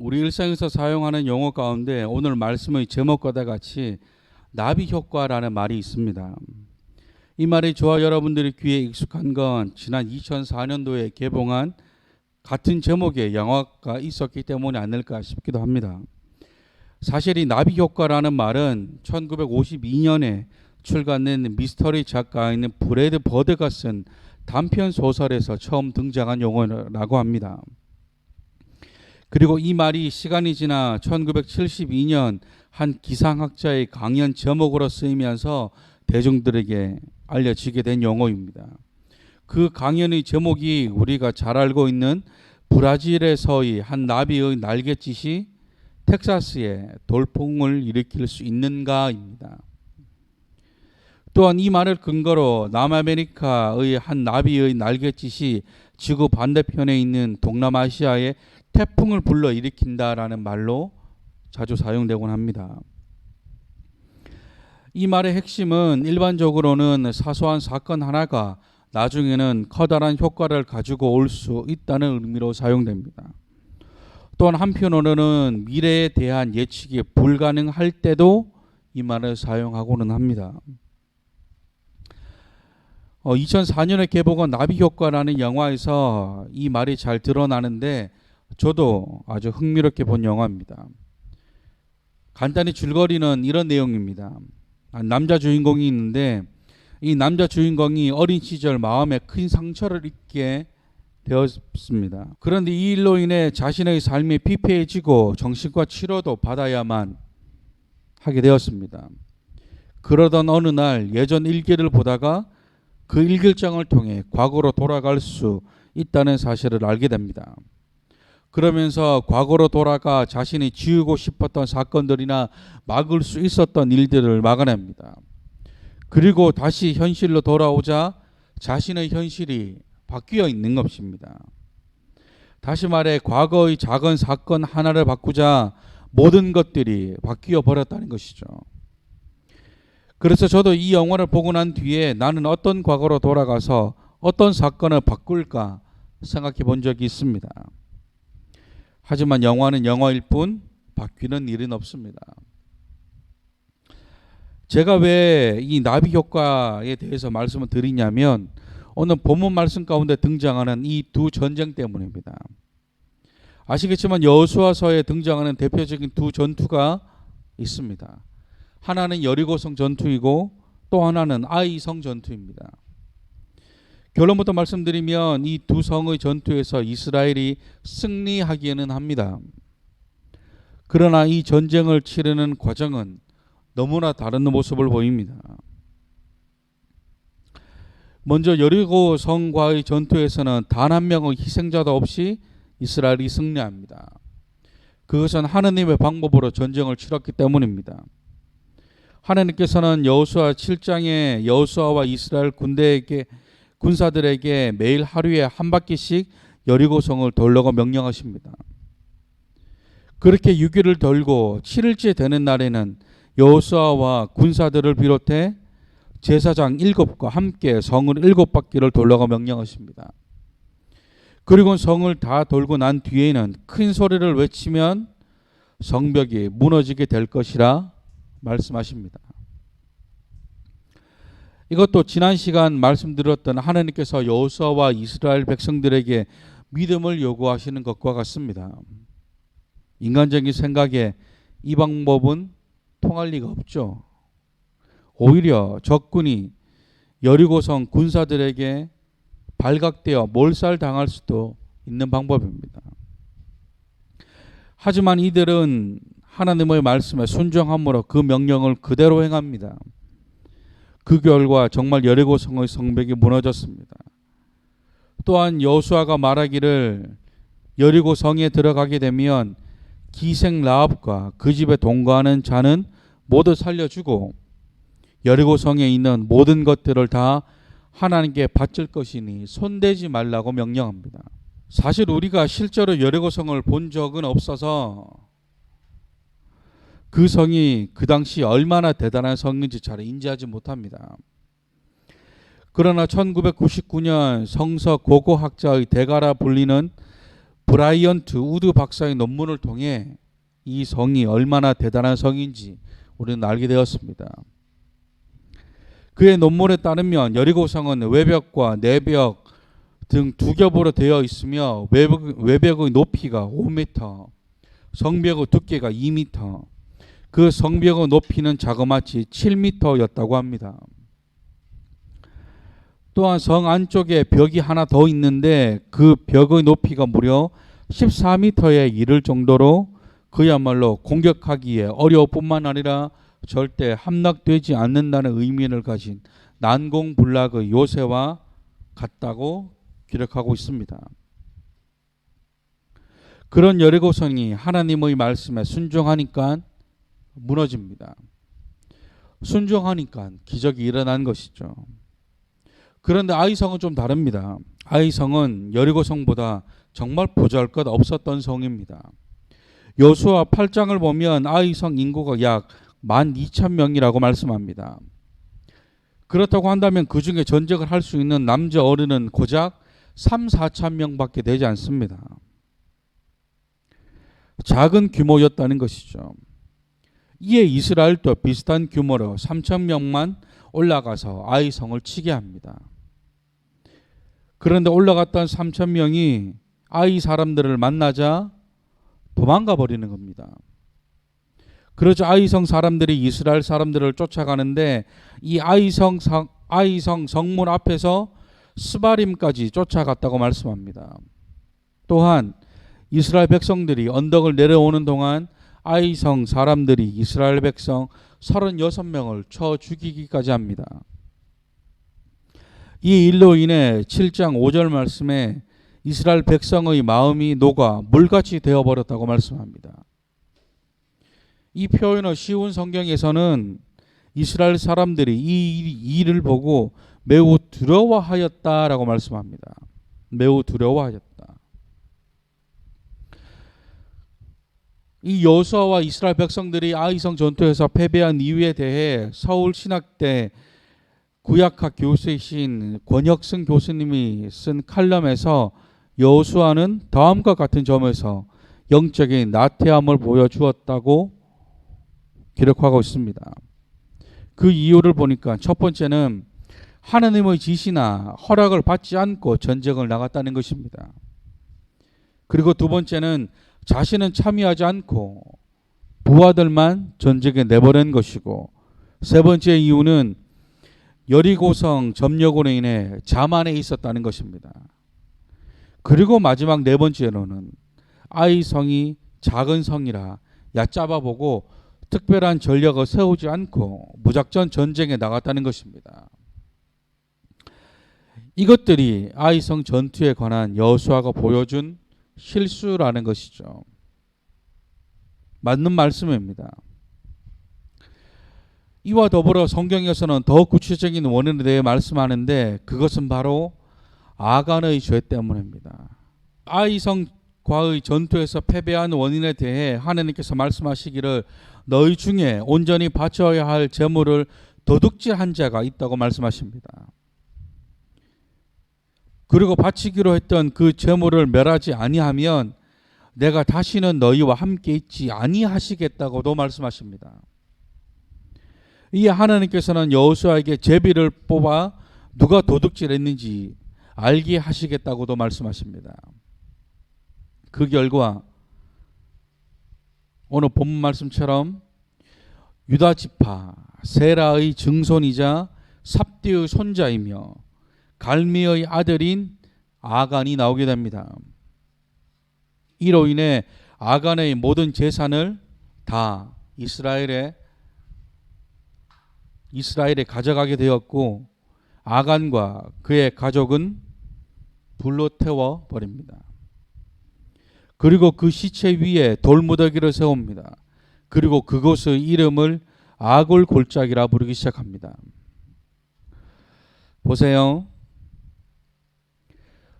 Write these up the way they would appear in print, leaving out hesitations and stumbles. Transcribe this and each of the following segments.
우리 일상에서 사용하는 용어 가운데 오늘 말씀의 제목과 같이 나비 효과라는 말이 있습니다. 이 말이 저와 여러분들의 귀에 익숙한 건 지난 2004년도에 개봉한 같은 제목의 영화가 있었기 때문이 아닐까 싶기도 합니다. 사실 이 나비 효과라는 말은 1952년에 출간된 미스터리 작가인 브래드 버드가 쓴 단편 소설에서 처음 등장한 용어라고 합니다. 그리고 이 말이 시간이 지나 1972년 한 기상학자의 강연 제목으로 쓰이면서 대중들에게 알려지게 된 용어입니다. 그 강연의 제목이 우리가 잘 알고 있는 브라질에서의 한 나비의 날갯짓이 텍사스에 돌풍을 일으킬 수 있는가입니다. 또한 이 말을 근거로 남아메리카의 한 나비의 날갯짓이 지구 반대편에 있는 동남아시아에 태풍을 불러일으킨다라는 말로 자주 사용되곤 합니다. 이 말의 핵심은 일반적으로는 사소한 사건 하나가 나중에는 커다란 효과를 가지고 올 수 있다는 의미로 사용됩니다. 또한 한편으로는 미래에 대한 예측이 불가능할 때도 이 말을 사용하고는 합니다. 2004년에 개봉한 나비 효과라는 영화에서 이 말이 잘 드러나는데 저도 아주 흥미롭게 본 영화입니다. 간단히 줄거리는 이런 내용입니다. 남자 주인공이 있는데 이 남자 주인공이 어린 시절 마음에 큰 상처를 입게 되었습니다. 그런데 이 일로 인해 자신의 삶이 피폐해지고 정신과 치료도 받아야만 하게 되었습니다. 그러던 어느 날 예전 일기를 보다가 그 일기장을 통해 과거로 돌아갈 수 있다는 사실을 알게 됩니다. 그러면서 과거로 돌아가 자신이 지우고 싶었던 사건들이나 막을 수 있었던 일들을 막아냅니다. 그리고 다시 현실로 돌아오자 자신의 현실이 바뀌어 있는 것입니다. 다시 말해 과거의 작은 사건 하나를 바꾸자 모든 것들이 바뀌어 버렸다는 것이죠. 그래서 저도 이 영화를 보고 난 뒤에 나는 어떤 과거로 돌아가서 어떤 사건을 바꿀까 생각해 본 적이 있습니다. 하지만 영화는 영화일 뿐 바뀌는 일은 없습니다. 제가 왜 이 나비 효과에 대해서 말씀을 드리냐면 오늘 본문 말씀 가운데 등장하는 이 두 전쟁 때문입니다. 아시겠지만 여호수아서에 등장하는 대표적인 두 전투가 있습니다. 하나는 여리고성 전투이고 또 하나는 아이성 전투입니다. 결론부터 말씀드리면 이 두 성의 전투에서 이스라엘이 승리하기에는 합니다. 그러나 이 전쟁을 치르는 과정은 너무나 다른 모습을 보입니다. 먼저 여리고 성과의 전투에서는 단 한 명의 희생자도 없이 이스라엘이 승리합니다. 그것은 하느님의 방법으로 전쟁을 치렀기 때문입니다. 하나님께서는 여호수아 7장에 여호수아와 이스라엘 군사들에게 매일 하루에 한 바퀴씩 여리고성을 돌려고 명령하십니다. 그렇게 6일을 돌고 7일째 되는 날에는 여호수아와 군사들을 비롯해 제사장 7과 함께 성을 7바퀴를 돌려고 명령하십니다. 그리고 성을 다 돌고 난 뒤에는 큰 소리를 외치면 성벽이 무너지게 될 것이라 말씀하십니다. 이것도 지난 시간 말씀드렸던 하나님께서 여호수아와 이스라엘 백성들에게 믿음을 요구하시는 것과 같습니다. 인간적인 생각에 이 방법은 통할 리가 없죠. 오히려 적군이 여리고성 군사들에게 발각되어 몰살당할 수도 있는 방법입니다. 하지만 이들은 하나님의 말씀에 순종함으로 그 명령을 그대로 행합니다. 그 결과 정말 여리고성의 성벽이 무너졌습니다. 또한 여호수아가 말하기를 여리고성에 들어가게 되면 기생 라합과 그 집에 동거하는 자는 모두 살려주고 여리고성에 있는 모든 것들을 다 하나님께 바칠 것이니 손대지 말라고 명령합니다. 사실 우리가 실제로 여리고성을 본 적은 없어서 그 성이 그 당시 얼마나 대단한 성인지 잘 인지하지 못합니다. 그러나 1999년 성서 고고학자의 대가라 불리는 브라이언트 우드 박사의 논문을 통해 이 성이 얼마나 대단한 성인지 우리는 알게 되었습니다. 그의 논문에 따르면 여리고성은 외벽과 내벽 등 두 겹으로 되어 있으며 외벽의 높이가 5m, 성벽의 두께가 2m, 그 성벽의 높이는 자그마치 7m였다고 합니다. 또한 성 안쪽에 벽이 하나 더 있는데 그 벽의 높이가 무려 14m에 이를 정도로 그야말로 공격하기에 어려울 뿐만 아니라 절대 함락되지 않는다는 의미를 가진 난공불락의 요새와 같다고 기록하고 있습니다. 그런 여리고성이 하나님의 말씀에 순종하니까 무너집니다. 순종하니까 기적이 일어난 것이죠. 그런데 아이성은 좀 다릅니다. 아이성은 여리고성보다 정말 보잘것 없었던 성입니다. 여수와 8장을 보면 아이성 인구가 약 12,000명이라고 말씀합니다. 그렇다고 한다면 그 중에 전쟁을 할 수 있는 남자 어른은 고작 3,4천 명밖에 되지 않습니다. 작은 규모였다는 것이죠. 이에 이스라엘도 비슷한 규모로 3,000명만 올라가서 아이성을 치게 합니다. 그런데 올라갔던 3,000명이 아이 사람들을 만나자 도망가 버리는 겁니다. 그러자 아이성 사람들이 이스라엘 사람들을 쫓아가는데 이 아이성 성문 앞에서 스바림까지 쫓아갔다고 말씀합니다. 또한 이스라엘 백성들이 언덕을 내려오는 동안 아이성 사람들이 이스라엘 백성 36명을 쳐 죽이기까지 합니다. 이 일로 인해 7장 5절 말씀에 이스라엘 백성의 마음이 녹아 물같이 되어버렸다고 말씀합니다. 이 표현의 쉬운 성경에서는 이스라엘 사람들이 이 일을 보고 매우 두려워하였다라고 말씀합니다. 매우 두려워하였다. 이 여호수아와 이스라엘 백성들이 아이성 전투에서 패배한 이유에 대해 서울신학대 구약학 교수이신 권혁승 교수님이 쓴 칼럼에서 여호수아는 다음과 같은 점에서 영적인 나태함을 보여주었다고 기록하고 있습니다. 그 이유를 보니까 첫 번째는 하나님의 지시나 허락을 받지 않고 전쟁을 나갔다는 것입니다. 그리고 두 번째는 자신은 참여하지 않고 부하들만 전쟁에 내보낸 것이고, 세 번째 이유는 여리고성 점령으로 인해 자만에 있었다는 것입니다. 그리고 마지막 네 번째로는 아이성이 작은 성이라 얕잡아보고 특별한 전력을 세우지 않고 무작정 전쟁에 나갔다는 것입니다. 이것들이 아이성 전투에 관한 여호수아가 보여준 실수라는 것이죠. 맞는 말씀입니다. 이와 더불어 성경에서는 더 구체적인 원인에 대해 말씀하는데 그것은 바로 아간의 죄 때문입니다. 아이성과의 전투에서 패배한 원인에 대해 하나님께서 말씀하시기를 너희 중에 온전히 바쳐야 할 제물을 도둑질한 자가 있다고 말씀하십니다. 그리고 바치기로 했던 그 제물을 멸하지 아니하면 내가 다시는 너희와 함께 있지 아니하시겠다고도 말씀하십니다. 이에 하나님께서는 여호수아에게 제비를 뽑아 누가 도둑질했는지 알게 하시겠다고도 말씀하십니다. 그 결과 오늘 본문 말씀처럼 유다 지파 세라의 증손이자 삽디의 손자이며 갈미의 아들인 아간이 나오게 됩니다. 이로 인해 아간의 모든 재산을 다 이스라엘에 가져가게 되었고, 아간과 그의 가족은 불로 태워 버립니다. 그리고 그 시체 위에 돌무더기를 세웁니다. 그리고 그곳의 이름을 아굴 골짜기라 부르기 시작합니다. 보세요.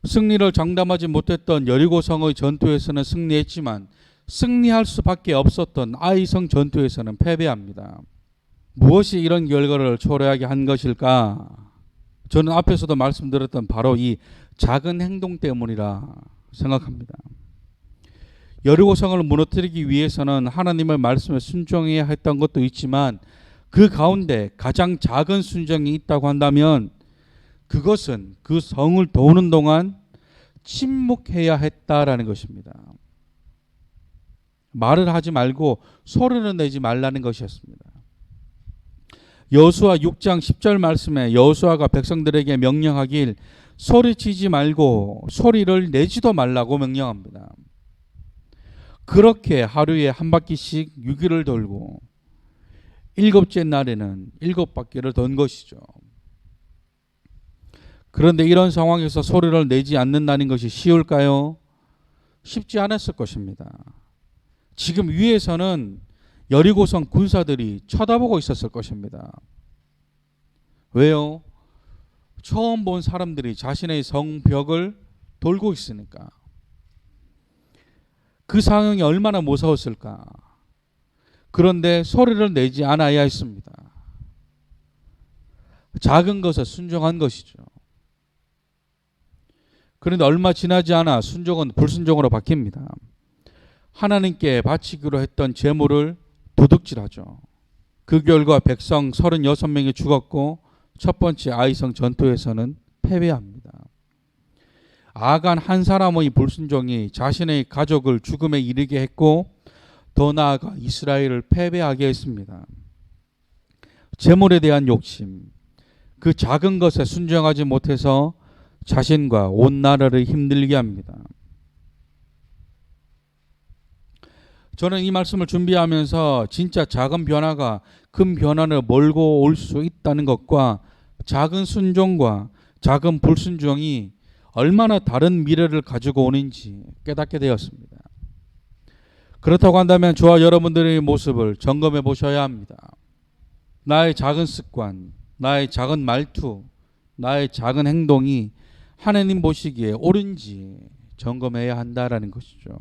승리를 장담하지 못했던 여리고성의 전투에서는 승리했지만 승리할 수밖에 없었던 아이성 전투에서는 패배합니다. 무엇이 이런 결과를 초래하게 한 것일까? 저는 앞에서도 말씀드렸던 바로 이 작은 행동 때문이라 생각합니다. 여리고성을 무너뜨리기 위해서는 하나님의 말씀에 순종해야 했던 것도 있지만 그 가운데 가장 작은 순종이 있다고 한다면 그것은 그 성을 도우는 동안 침묵해야 했다라는 것입니다. 말을 하지 말고 소리를 내지 말라는 것이었습니다. 여호수아 6장 10절 말씀에 여호수아가 백성들에게 명령하길 소리치지 말고 소리를 내지도 말라고 명령합니다. 그렇게 하루에 한 바퀴씩 6일을 돌고 일곱째 날에는 7바퀴를 돈 것이죠. 그런데 이런 상황에서 소리를 내지 않는다는 것이 쉬울까요? 쉽지 않았을 것입니다. 지금 위에서는 여리고성 군사들이 쳐다보고 있었을 것입니다. 왜요? 처음 본 사람들이 자신의 성벽을 돌고 있으니까. 그 상황이 얼마나 무서웠을까. 그런데 소리를 내지 않아야 했습니다. 작은 것에 순종한 것이죠. 그런데 얼마 지나지 않아 순종은 불순종으로 바뀝니다. 하나님께 바치기로 했던 제물을 도둑질하죠. 그 결과 백성 36명이 죽었고 첫 번째 아이성 전투에서는 패배합니다. 아간 한 사람의 불순종이 자신의 가족을 죽음에 이르게 했고 더 나아가 이스라엘을 패배하게 했습니다. 제물에 대한 욕심, 그 작은 것에 순종하지 못해서 자신과 온 나라를 힘들게 합니다. 저는 이 말씀을 준비하면서 진짜 작은 변화가 큰 변화를 몰고 올 수 있다는 것과 작은 순종과 작은 불순종이 얼마나 다른 미래를 가지고 오는지 깨닫게 되었습니다. 그렇다고 한다면 저와 여러분들의 모습을 점검해 보셔야 합니다. 나의 작은 습관, 나의 작은 말투, 나의 작은 행동이 하나님 보시기에 옳은지 점검해야 한다라는 것이죠.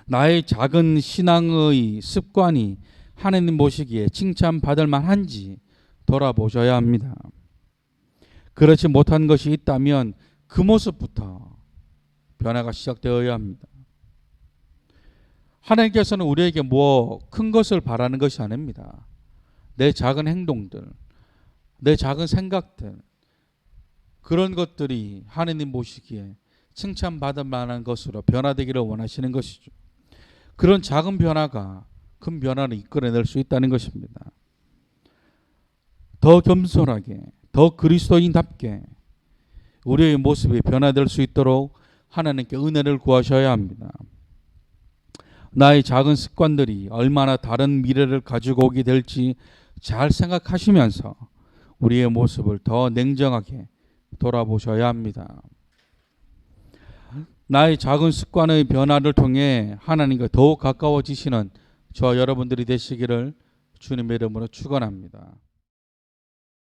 나의 작은 신앙의 습관이 하나님 보시기에 칭찬받을 만한지 돌아보셔야 합니다. 그렇지 못한 것이 있다면 그 모습부터 변화가 시작되어야 합니다. 하나님께서는 우리에게 큰 것을 바라는 것이 아닙니다. 내 작은 행동들, 내 작은 생각들, 그런 것들이 하나님 보시기에 칭찬받을 만한 것으로 변화되기를 원하시는 것이죠. 그런 작은 변화가 큰 변화를 이끌어낼 수 있다는 것입니다. 더 겸손하게, 더 그리스도인답게 우리의 모습이 변화될 수 있도록 하나님께 은혜를 구하셔야 합니다. 나의 작은 습관들이 얼마나 다른 미래를 가지고 오게 될지 잘 생각하시면서 우리의 모습을 더 냉정하게 돌아보셔야 합니다. 나의 작은 습관의 변화를 통해 하나님과 더욱 가까워지시는 저와 여러분들이 되시기를 주님의 이름으로 축원합니다.